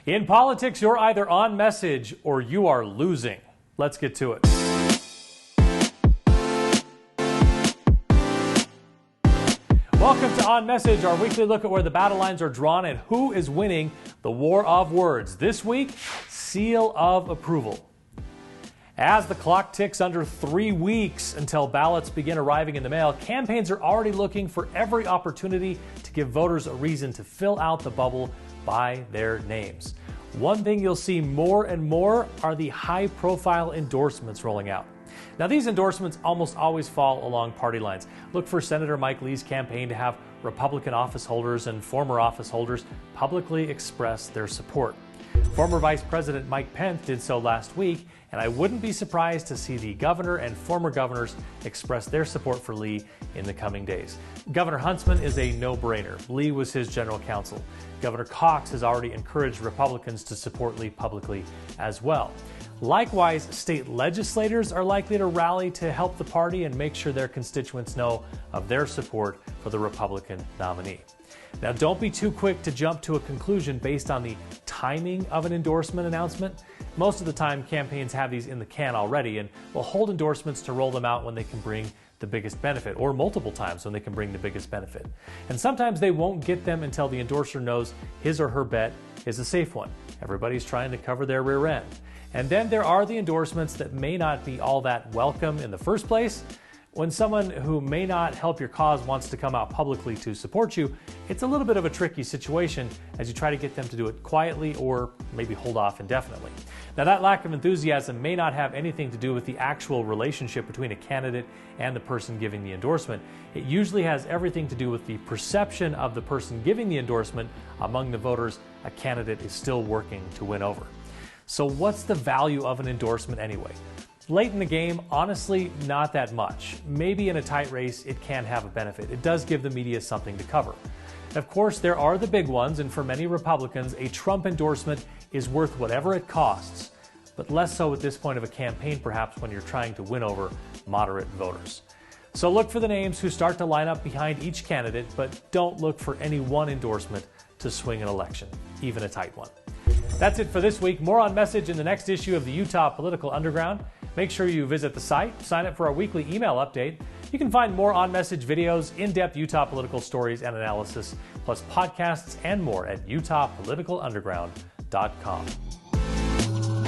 In politics, you're either on message or you are losing. Let's get to it. Welcome to On Message, our weekly look at where the battle lines are drawn and who is winning the war of words. This week, seal of approval. As the clock ticks under 3 weeks until ballots begin arriving in the mail, campaigns are already looking for every opportunity to give voters a reason to fill out the bubble by their names. One thing you'll see more and more are the high-profile endorsements rolling out. Now, these endorsements almost always fall along party lines. Look for Senator Mike Lee's campaign to have Republican office holders and former office holders publicly express their support. Former Vice President Mike Pence did so last week, and I wouldn't be surprised to see the governor and former governors express their support for Lee in the coming days. Governor Huntsman is a no-brainer. Lee was his general counsel. Governor Cox has already encouraged Republicans to support Lee publicly as well. Likewise, state legislators are likely to rally to help the party and make sure their constituents know of their support for the Republican nominee. Now, don't be too quick to jump to a conclusion based on the timing of an endorsement announcement. Most of the time, campaigns have these in the can already and will hold endorsements to roll them out when they can bring the biggest benefit, or multiple times when they can bring the biggest benefit. And sometimes they won't get them until the endorser knows his or her bet is a safe one. Everybody's trying to cover their rear end. And then there are the endorsements that may not be all that welcome in the first place. When someone who may not help your cause wants to come out publicly to support you, it's a little bit of a tricky situation as you try to get them to do it quietly or maybe hold off indefinitely. Now, that lack of enthusiasm may not have anything to do with the actual relationship between a candidate and the person giving the endorsement. It usually has everything to do with the perception of the person giving the endorsement among the voters a candidate is still working to win over. So what's the value of an endorsement anyway? Late in the game, honestly, not that much. Maybe in a tight race, it can have a benefit. It does give the media something to cover. Of course, there are the big ones, and for many Republicans, a Trump endorsement is worth whatever it costs, but less so at this point of a campaign, perhaps, when you're trying to win over moderate voters. So look for the names who start to line up behind each candidate, but don't look for any one endorsement to swing an election, even a tight one. That's it for this week. More On Message in the next issue of the Utah Political Underground. Make sure you visit the site, sign up for our weekly email update. You can find more On Message videos, in-depth Utah political stories and analysis, plus podcasts and more at utahpoliticalunderground.com.